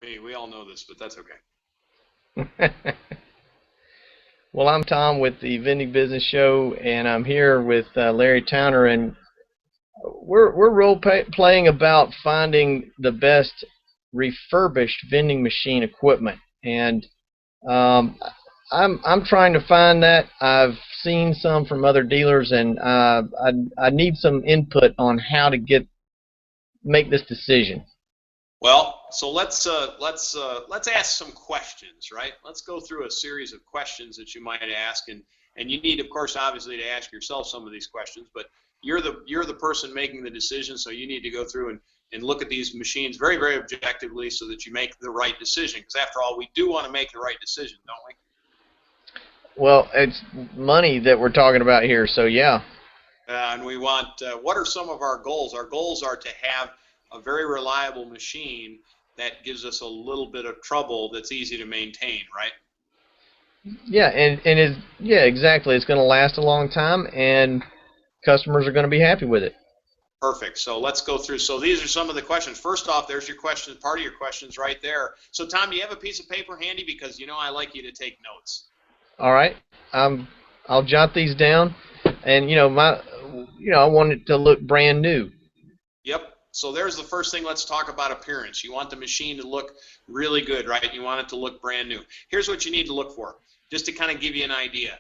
Hey, we all know this, but that's okay. Well, I'm Tom with the Vending Business Show, and I'm here with Larry Towner, and we're playing about finding the best refurbished vending machine equipment, and um, I'm trying to find that. I've seen some from other dealers, and I need some input on how to make this decision. Well, so let's ask some questions, right? Let's go through a series of questions that you might ask, and you need, of course, obviously, to ask yourself some of these questions. But you're the person making the decision, so you need to go through and look at these machines very, very objectively, so that you make the right decision. Because after all, we do want to make the right decision, don't we? Well, it's money that we're talking about here, so yeah. And we want, what are some of our goals? Our goals are to have a very reliable machine that gives us a little bit of trouble that's easy to maintain, right? Yeah, and yeah, exactly. It's going to last a long time, and customers are going to be happy with it. Perfect. So let's go through. So these are some of the questions. First off, there's your question, part of your questions right there. So Tom, do you have a piece of paper handy? Because you know I like you to take notes. All right, I'll jot these down, and I want it to look brand new. Yep. So there's the first thing. Let's talk about appearance. You want the machine to look really good, right? You want it to look brand new. Here's what you need to look for, just to kind of give you an idea.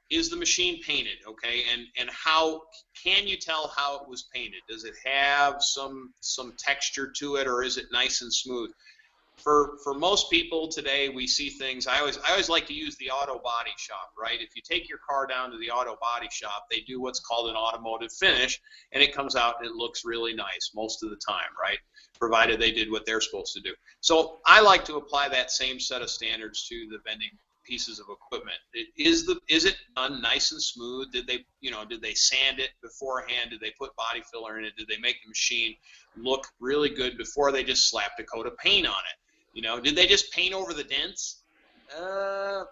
Is the machine painted? Okay, and how can you tell how it was painted? Does it have some texture to it, or is it nice and smooth? For most people today, we see things. I always like to use the auto body shop, right? If you take your car down to the auto body shop, they do what's called an automotive finish, and it comes out and it looks really nice most of the time, right? Provided they did what they're supposed to do. So I like to apply that same set of standards to the vending pieces of equipment. Is it done nice and smooth? Did they sand it beforehand? Did they put body filler in it? Did they make the machine look really good before they just slapped a coat of paint on it? Did they just paint over the dents? Uh,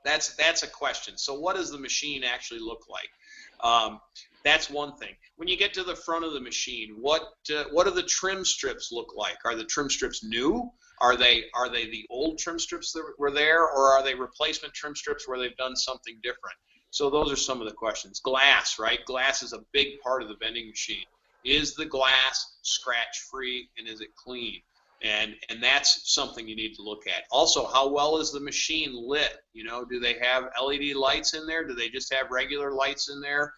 that's a question. So what does the machine actually look like? That's one thing. When you get to the front of the machine, what do the trim strips look like? Are the trim strips new? Are they the old trim strips that were there, or are they replacement trim strips where they've done something different? So those are some of the questions. Glass, right? Glass is a big part of the vending machine. Is the glass scratch free and is it clean? And that's something you need to look at. Also, how well is the machine lit? Do they have LED lights in there? Do they just have regular lights in there?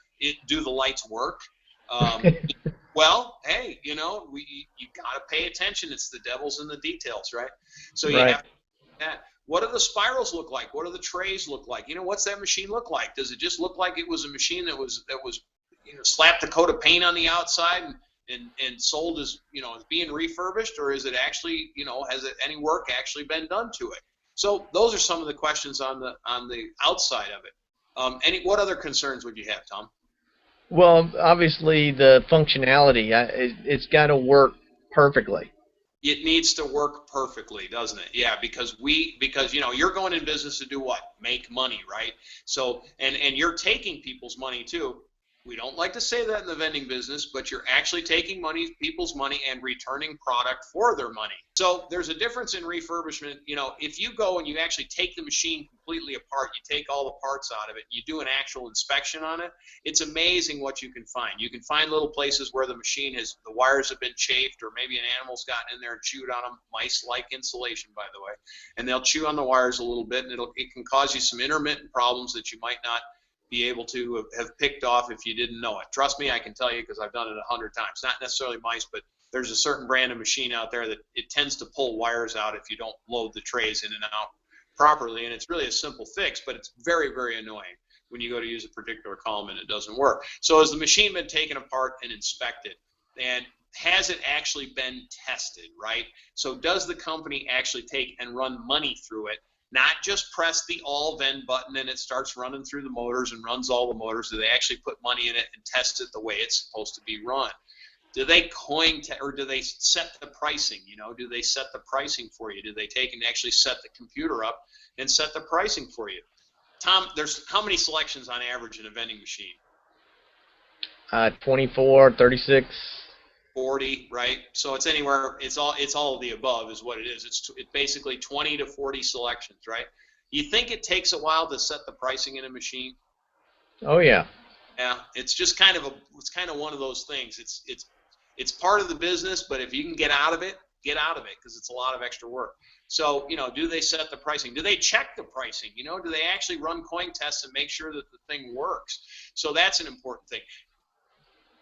Do the lights work? Um, well, hey, you got to pay attention. It's the devil's in the details, right? So you Right. have that. What do the spirals look like? What do the trays look like? What's that machine look like? Does it just look like it was a machine that was slapped a coat of paint on the outside and sold as being refurbished, or is it actually, has it any work actually been done to it? So those are some of the questions on the outside of it. What other concerns would you have, Tom? Well, obviously the functionality, it's got to work perfectly. It needs to work perfectly, doesn't it? Yeah, because you're going in business to do what? Make money, right? So and you're taking people's money too. We don't like to say that in the vending business, but you're actually taking people's money and returning product for their money. So there's a difference in refurbishment. If you go and you actually take the machine completely apart, you take all the parts out of it, you do an actual inspection on it, it's amazing what you can find. You can find little places where the wires have been chafed, or maybe an animal's gotten in there and chewed on them. Mice like insulation, by the way, and they'll chew on the wires a little bit, and it can cause you some intermittent problems that you might not be able to have picked off if you didn't know it. Trust me, I can tell you, because I've done it 100 times. Not necessarily mice, but there's a certain brand of machine out there that it tends to pull wires out if you don't load the trays in and out properly, and it's really a simple fix, but it's very, very annoying when you go to use a particular column and it doesn't work. So has the machine been taken apart and inspected? And has it actually been tested, right? So does the company actually take and run money through it, not just press the all vend button and it starts running through the motors and runs all the motors? Do they actually put money in it and test it the way it's supposed to be run? Do they or do they set the pricing? Do they set the pricing for you? Do they take and actually set the computer up and set the pricing for you? Tom, there's how many selections on average in a vending machine? 24, 36. 40, right? So it's anywhere, it's all of the above is what it is. It's basically 20 to 40 selections, right? You think it takes a while to set the pricing in a machine? Oh yeah. Yeah, it's just kind of one of those things. It's part of the business, but if you can get out of it because it's a lot of extra work. So, do they set the pricing? Do they check the pricing? Do they actually run coin tests and make sure that the thing works? So that's an important thing.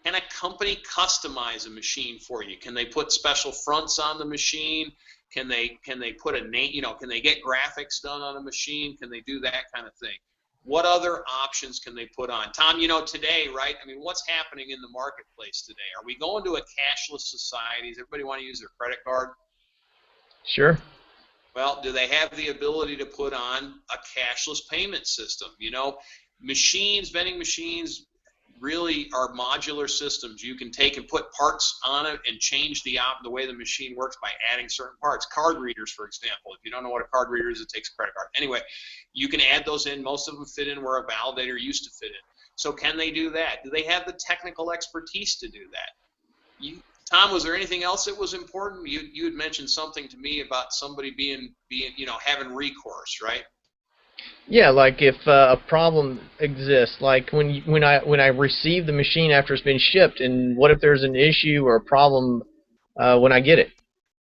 Can a company customize a machine for you? Can they put special fronts on the machine? Can they put a name, can they get graphics done on a machine? Can they do that kind of thing? What other options can they put on? Tom, today, right? I mean, what's happening in the marketplace today? Are we going to a cashless society? Does everybody want to use their credit card? Sure. Well, do they have the ability to put on a cashless payment system? Vending machines really are modular systems. You can take and put parts on it and change the way the machine works by adding certain parts. Card readers, for example. If you don't know what a card reader is, it takes a credit card. Anyway, you can add those in. Most of them fit in where a validator used to fit in. So can they do that? Do they have the technical expertise to do that? Tom, was there anything else that was important? You had mentioned something to me about somebody being having recourse, right? Yeah, like if a problem exists, like when I receive the machine after it's been shipped, and what if there's an issue or a problem when I get it?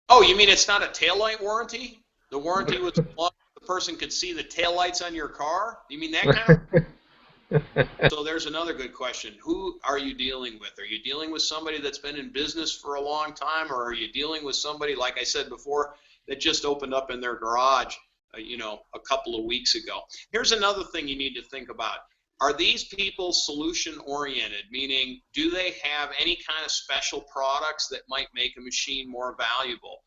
Oh, you mean it's not a taillight warranty? The warranty was as long as the person could see the taillights on your car? You mean that kind of? So there's another good question. Who are you dealing with? Are you dealing with somebody that's been in business for a long time, or are you dealing with somebody, like I said before, that just opened up in their garage, a couple of weeks ago? Here's another thing you need to think about. Are these people solution-oriented, meaning do they have any kind of special products that might make a machine more valuable?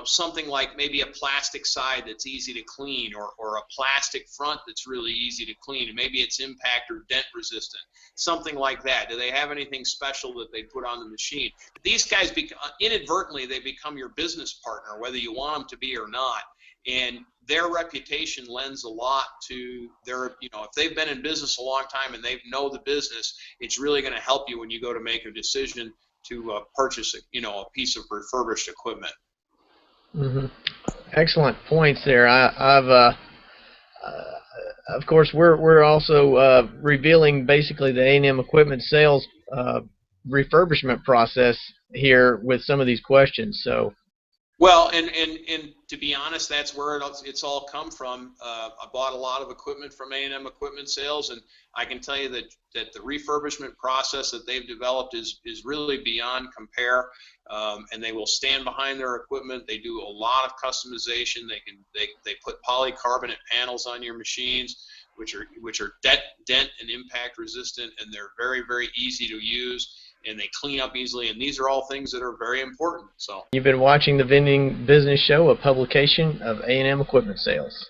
Something like maybe a plastic side that's easy to clean, or a plastic front that's really easy to clean, and maybe it's impact or dent resistant, something like that. Do they have anything special that they put on the machine? These guys, inadvertently, they become your business partner, whether you want them to be or not, and their reputation lends a lot to their, if they've been in business a long time and they know the business, it's really going to help you when you go to make a decision to purchase a piece of refurbished equipment. Mm-hmm. Excellent points there. Of course, we're also revealing basically the A&M equipment sales refurbishment process here with some of these questions. So, well, and to be honest, that's where it's all come from. I bought a lot of equipment from A&M Equipment Sales, and I can tell you that the refurbishment process that they've developed is really beyond compare. And they will stand behind their equipment. They do a lot of customization. They put polycarbonate panels on your machines, which are dent and impact resistant, and they're very, very easy to use, and they clean up easily, and these are all things that are very important. So you've been watching the Vending Business Show, a publication of A&M Equipment Sales.